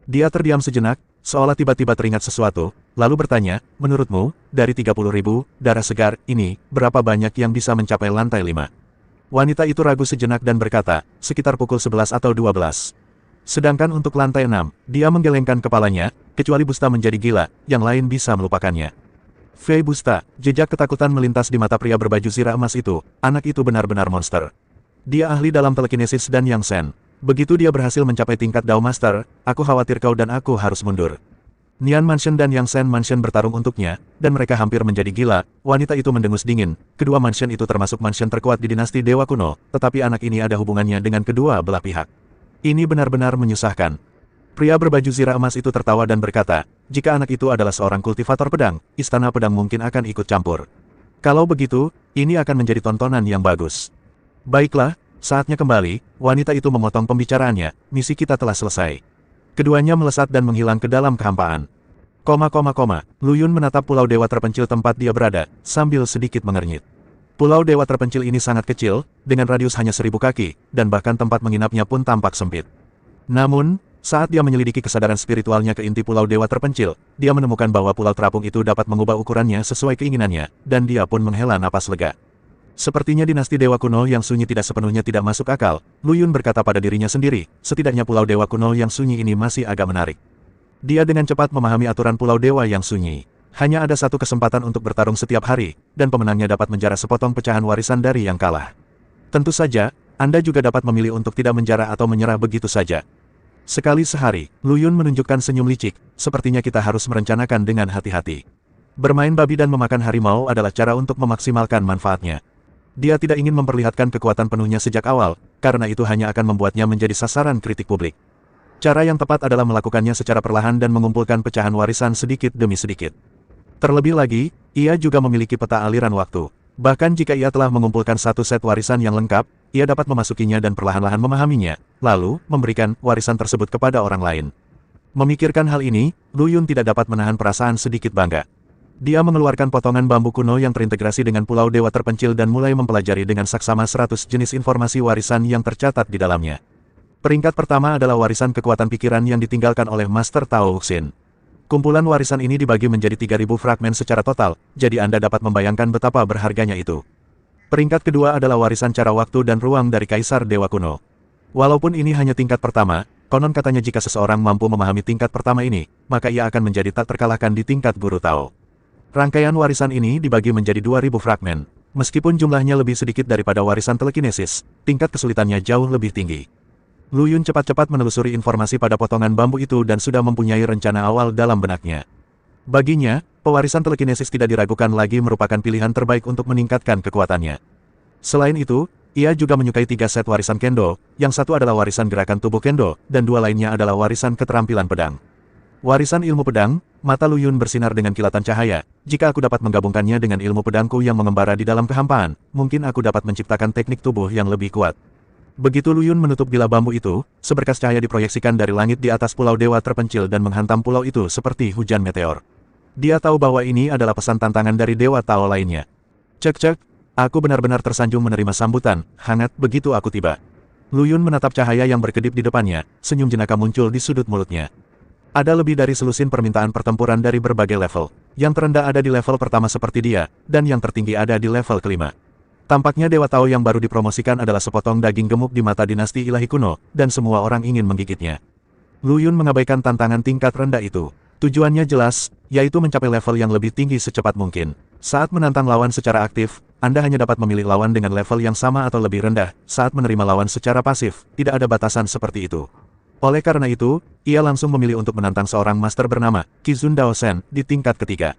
Dia terdiam sejenak, seolah tiba-tiba teringat sesuatu, lalu bertanya, "Menurutmu, dari 30.000 darah segar ini, berapa banyak yang bisa mencapai lantai 5? Wanita itu ragu sejenak dan berkata, "Sekitar pukul 11 atau 12. Sedangkan untuk lantai 6, dia menggelengkan kepalanya, "Kecuali Busta menjadi gila, yang lain bisa melupakannya." Fei Busta, jejak ketakutan melintas di mata pria berbaju zirah emas itu, anak itu benar-benar monster. Dia ahli dalam telekinesis dan Yang Shen. Begitu dia berhasil mencapai tingkat Dao Master, aku khawatir kau dan aku harus mundur. Nian Mansion dan Yang Shen Mansion bertarung untuknya, dan mereka hampir menjadi gila. Wanita itu mendengus dingin. Kedua mansion itu termasuk mansion terkuat di dinasti Dewa Kuno, tetapi anak ini ada hubungannya dengan kedua belah pihak. Ini benar-benar menyusahkan. Pria berbaju zirah emas itu tertawa dan berkata, "Jika anak itu adalah seorang kultivator pedang, istana pedang mungkin akan ikut campur. Kalau begitu, ini akan menjadi tontonan yang bagus." "Baiklah, saatnya kembali." Wanita itu memotong pembicaraannya, "Misi kita telah selesai." Keduanya melesat dan menghilang ke dalam kehampaan. Lu Yun menatap Pulau Dewa Terpencil tempat dia berada, sambil sedikit mengernyit. Pulau Dewa Terpencil ini sangat kecil, dengan radius hanya 1000 kaki, dan bahkan tempat menginapnya pun tampak sempit. Namun, saat dia menyelidiki kesadaran spiritualnya ke inti Pulau Dewa Terpencil, dia menemukan bahwa pulau terapung itu dapat mengubah ukurannya sesuai keinginannya, dan dia pun menghela napas lega. Sepertinya dinasti Dewa Kuno yang sunyi tidak sepenuhnya tidak masuk akal, Lu Yun berkata pada dirinya sendiri, setidaknya Pulau Dewa Kuno yang sunyi ini masih agak menarik. Dia dengan cepat memahami aturan Pulau Dewa yang sunyi. Hanya ada satu kesempatan untuk bertarung setiap hari, dan pemenangnya dapat menjara sepotong pecahan warisan dari yang kalah. Tentu saja, Anda juga dapat memilih untuk tidak menjara atau menyerah begitu saja. Sekali sehari, Lu Yun menunjukkan senyum licik, sepertinya kita harus merencanakan dengan hati-hati. Bermain babi dan memakan harimau adalah cara untuk memaksimalkan manfaatnya. Dia tidak ingin memperlihatkan kekuatan penuhnya sejak awal, karena itu hanya akan membuatnya menjadi sasaran kritik publik. Cara yang tepat adalah melakukannya secara perlahan dan mengumpulkan pecahan warisan sedikit demi sedikit. Terlebih lagi, ia juga memiliki peta aliran waktu. Bahkan jika ia telah mengumpulkan satu set warisan yang lengkap, ia dapat memasukinya dan perlahan-lahan memahaminya, lalu memberikan warisan tersebut kepada orang lain. Memikirkan hal ini, Lu Yun tidak dapat menahan perasaan sedikit bangga. Dia mengeluarkan potongan bambu kuno yang terintegrasi dengan Pulau Dewa Terpencil dan mulai mempelajari dengan saksama 100 jenis informasi warisan yang tercatat di dalamnya. Peringkat pertama adalah warisan kekuatan pikiran yang ditinggalkan oleh Master Tao Uxin. Kumpulan warisan ini dibagi menjadi 3000 fragmen secara total, jadi Anda dapat membayangkan betapa berharganya itu. Peringkat kedua adalah warisan cara waktu dan ruang dari Kaisar Dewa Kuno. Walaupun ini hanya tingkat pertama, Konon katanya jika seseorang mampu memahami tingkat pertama ini, maka ia akan menjadi tak terkalahkan di tingkat guru Tao. Rangkaian warisan ini dibagi menjadi 2000 fragmen. Meskipun jumlahnya lebih sedikit daripada warisan telekinesis, tingkat kesulitannya jauh lebih tinggi. Lu Yun cepat-cepat menelusuri informasi pada potongan bambu itu dan sudah mempunyai rencana awal dalam benaknya. Baginya, pewarisan telekinesis tidak diragukan lagi merupakan pilihan terbaik untuk meningkatkan kekuatannya. Selain itu, ia juga menyukai 3 set warisan kendo, yang satu adalah warisan gerakan tubuh kendo, dan 2 lainnya adalah warisan keterampilan pedang. Warisan ilmu pedang, mata Lu Yun bersinar dengan kilatan cahaya. Jika aku dapat menggabungkannya dengan ilmu pedangku yang mengembara di dalam kehampaan, mungkin aku dapat menciptakan teknik tubuh yang lebih kuat. Begitu Lu Yun menutup bila bambu itu, seberkas cahaya diproyeksikan dari langit di atas pulau dewa terpencil dan menghantam pulau itu seperti hujan meteor. Dia tahu bahwa ini adalah pesan tantangan dari dewa Tao lainnya. Cek-cek, aku benar-benar tersanjung menerima sambutan hangat begitu aku tiba. Lu Yun menatap cahaya yang berkedip di depannya, senyum jenaka muncul di sudut mulutnya. Ada lebih dari selusin permintaan pertempuran dari berbagai level. Yang terendah ada di level pertama seperti dia, dan yang tertinggi ada di level kelima. Tampaknya Dewa Tao yang baru dipromosikan adalah sepotong daging gemuk di mata dinasti ilahi kuno, dan semua orang ingin menggigitnya. Lu Yun mengabaikan tantangan tingkat rendah itu. Tujuannya jelas, yaitu mencapai level yang lebih tinggi secepat mungkin. Saat menantang lawan secara aktif, Anda hanya dapat memilih lawan dengan level yang sama atau lebih rendah. Saat menerima lawan secara pasif, tidak ada batasan seperti itu. Oleh karena itu, ia langsung memilih untuk menantang seorang master bernama Qizun Daosen di tingkat ketiga.